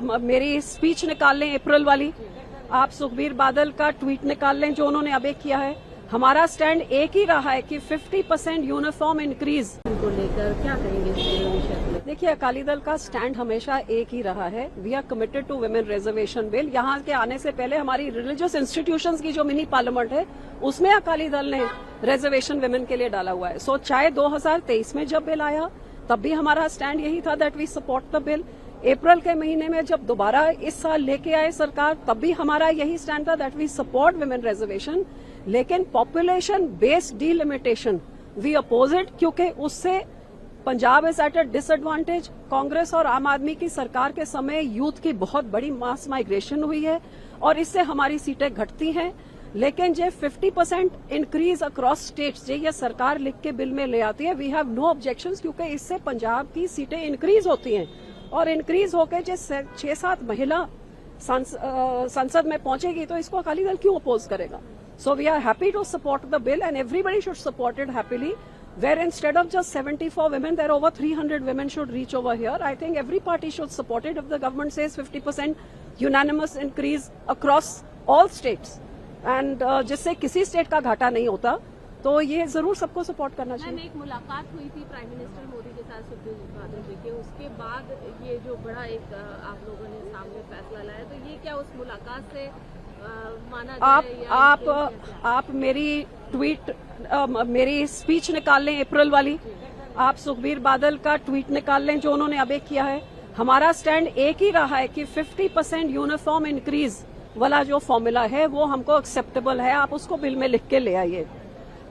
मेरी स्पीच निकाल लें अप्रैल वाली, आप सुखबीर बादल का ट्वीट निकाल लें जो उन्होंने अभी किया है। हमारा स्टैंड एक ही रहा है कि 50% यूनिफॉर्म इंक्रीज को लेकर क्या कहेंगे इस विषय में? देखिए, अकाली दल का स्टैंड हमेशा एक ही रहा है। We are committed to women reservation bill. यहाँ के आने से पहले हमारी रिलीजियस इंस्टीट्यूशंस की जो मिनी पार्लियामेंट है उसमें अकाली दल ने रिजर्वेशन वुमेन के लिए डाला हुआ है। सो चाहे 2023 में जब बिल आया तब भी हमारा स्टैंड यही था that we support the bill. April के महीने में जब दोबारा इस साल लेके आए सरकार तब भी हमारा यही स्टैंड था that we support women reservation. लेकिन population based delimitation we oppose it, क्योंकि उससे Punjab is at a disadvantage. Congress और आम आदमी की सरकार के समय यूथ की बहुत बड़ी मास माइग्रेशन हुई है और इससे हमारी सीटें घटती हैं। लेकिन जो 50% इंक्रीज अक्रॉस स्टेट्स जो ये सरकार लिख के बिल में ले आती है, वी हैव नो ऑब्जेक्शंस, क्योंकि इससे पंजाब की सीटें इंक्रीज होती हैं और इंक्रीज होकर जो 6-7 महिला संसद में पहुंचेगी तो इसको अकाली दल क्यों अपोज करेगा? So we are happy to support the bill and everybody should support it happily. Where instead of just 74 women, there are over 300 women should reach over here. I think every party should support it if the government says 50% unanimous increase across all states. And जिससे किसी state का घाटा नहीं होता, तो ये जरूर सबको सपोर्ट करना चाहिए। एक मुलाकात हुई थी प्राइम मिनिस्टर मोदी के साथ सुखबीर बादल जी के, उसके बाद ये जो बड़ा एक आप लोगों ने सामने फैसला लाया, तो ये क्या उस मुलाकात से आप मेरी स्पीच निकाल लें अप्रैल वाली, आप सुखबीर बादल का ट्वीट निकाल लें जो उन्होंने अभी किया है। हमारा स्टैंड एक ही रहा है कि 50% यूनिफॉर्म इंक्रीज वाला जो फॉर्मूला है वो हमको एक्सेप्टेबल है। आप उसको बिल में लिख के ले आइए।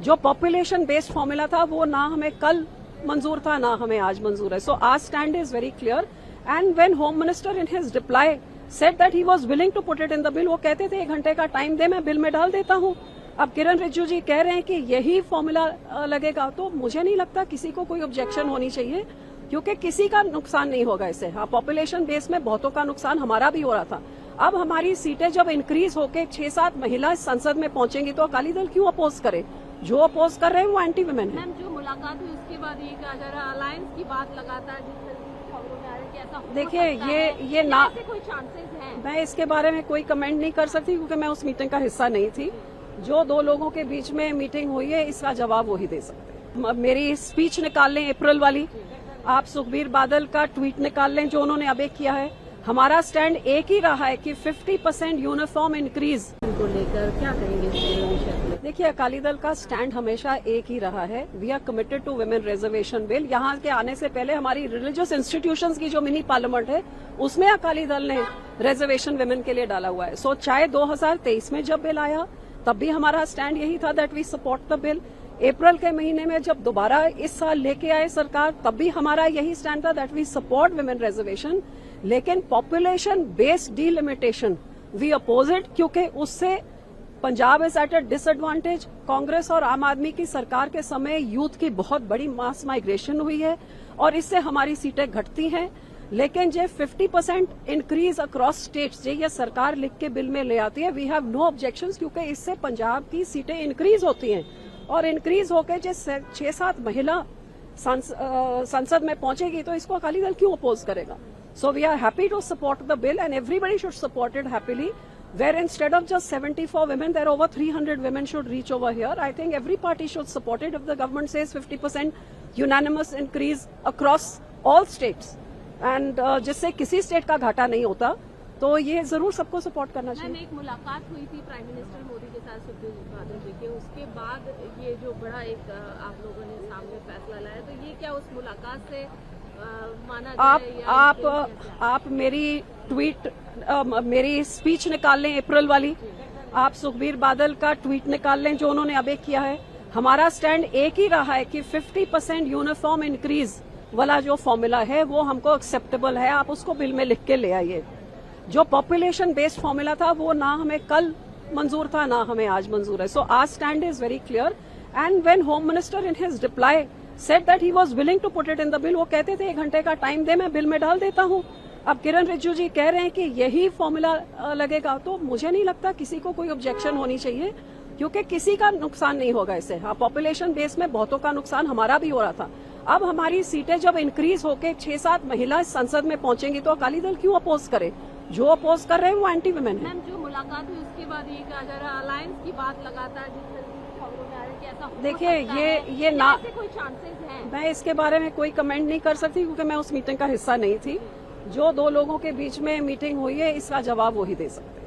जो पॉपुलेशन बेस्ड फॉर्मूला था वो ना हमें कल मंजूर था ना हमें आज मंजूर है। So our stand is very clear and when home minister in his reply said that he was willing to put it in the bill, वो कहते थे 1 घंटे का टाइम दे, मैं बिल में डाल देता हूँ। अब किरण रिजिजू जी कह रहे हैं कि यही फॉर्मूला लगेगा, तो मुझे नहीं लगता किसी को कोई ऑब्जेक्शन होनी चाहिए, क्योंकि किसी का नुकसान नहीं होगा इससे। हाँ, पॉपुलेशन बेस में बहुतों का नुकसान हमारा भी हो रहा था। अब हमारी सीटें जब इंक्रीज होकर 6-7 महिला संसद में पहुंचेंगी तो अकाली दल क्यों अपोज करे? जो अपोज कर रहे हैं वो एंटी वुमेन है। मैम, जो मुलाकात हुई उसके बाद ये कहा जा रहा है अलायंस की बात लगातार देखिए, ये ना कोई चांसेस हैं? मैं इसके बारे में कोई कमेंट नहीं कर सकती क्योंकि मैं उस मीटिंग का हिस्सा नहीं थी। जो 2 लोगों के बीच में मीटिंग हुई है इसका जवाब वही दे सकते हैं। मेरी स्पीच निकाल लें अप्रैल वाली, आप सुखबीर बादल का ट्वीट निकाल लें जो उन्होंने अभी किया है। हमारा स्टैंड एक ही रहा है कि 50% यूनिफॉर्म इंक्रीज को लेकर क्या कहेंगे इस विषय में? देखिए, अकाली दल का स्टैंड हमेशा एक ही रहा है। We are committed to women reservation bill. यहाँ के आने से पहले हमारी रिलीजियस इंस्टीट्यूशंस की जो मिनी पार्लियामेंट है उसमें अकाली दल ने रिजर्वेशन वुमेन के लिए डाला हुआ है। सो चाहे 2023 में जब बिल आया तब भी हमारा स्टैंड यही था that we support the bill. April के महीने में जब दोबारा इस साल लेके आए सरकार तब भी हमारा यही स्टैंड था that we support women reservation. लेकिन population based delimitation we oppose it, क्योंकि उससे Punjab is at a disadvantage. Congress और आम आदमी की सरकार के समय यूथ की बहुत बड़ी मास माइग्रेशन हुई है और इससे हमारी सीटें घटती हैं। लेकिन जो 50% इंक्रीज अक्रॉस स्टेट्स जो ये सरकार लिख के बिल में ले आती है, वी हैव नो ऑब्जेक्शंस, क्योंकि इससे पंजाब की सीटें इंक्रीज होती हैं और इंक्रीज होकर जो 6-7 महिला संसद में पहुंचेगी तो इसको अकाली दल क्यों अपोज करेगा? So we are happy to support the bill and everybody should support it happily. Where instead of just 74 women, there are over 300 women should reach over here. I think every party should support it if the government says 50% unanimous increase across all states. And जिससे किसी state का घाटा नहीं होता, तो ये जरूर सबको सपोर्ट करना चाहिए। एक मुलाकात हुई थी प्राइम मिनिस्टर मोदी के साथ सुखबीर बादल जी के, उसके बाद ये जो बड़ा एक आप लोगों ने सामने फैसला लाया, तो ये क्या उस मुलाकात से आप मेरी स्पीच निकाल लें अप्रैल वाली, आप सुखबीर बादल का ट्वीट निकाल लें जो उन्होंने अभी किया है। हमारा स्टैंड एक ही रहा है कि 50% यूनिफॉर्म इंक्रीज वाला जो फॉर्मूला है वो हमको एक्सेप्टेबल है। आप उसको बिल में लिख के ले आइए। जो पॉपुलेशन बेस्ड फॉर्मूला था वो ना हमें कल मंजूर था ना हमें आज मंजूर है। So our stand is very clear and when home minister in his reply said that he was willing to put it in the bill, वो कहते थे 1 घंटे का टाइम दे, मैं बिल में डाल देता हूँ। अब किरण रिजिजू जी कह रहे हैं कि यही फॉर्मूला लगेगा, तो मुझे नहीं लगता किसी को कोई ऑब्जेक्शन होनी चाहिए, क्योंकि किसी का नुकसान नहीं होगा इससे। हाँ, पॉपुलेशन बेस में बहुतों का नुकसान हमारा भी हो रहा था। अब हमारी सीटें जब इंक्रीज होके 6-7 महिला संसद में पहुंचेंगी तो अकाली दल क्यों अपोज करे? जो अपोज कर रहे हैं वो एंटी वुमेन है। मैम, जो मुलाकात हुई उसके बाद ये कहा जा रहा है अलायंस की बात लगातार जिस तरीके की खबरों में आ रही है कि ऐसा हो देखिए, सकता है। ये ना, ऐसे कोई चांसेस हैं? मैं इसके बारे में कोई कमेंट नहीं कर सकती क्योंकि मैं उस मीटिंग का हिस्सा नहीं थी। जो दो लोगों के बीच में मीटिंग हुई है इसका जवाब वही दे सकते हैं।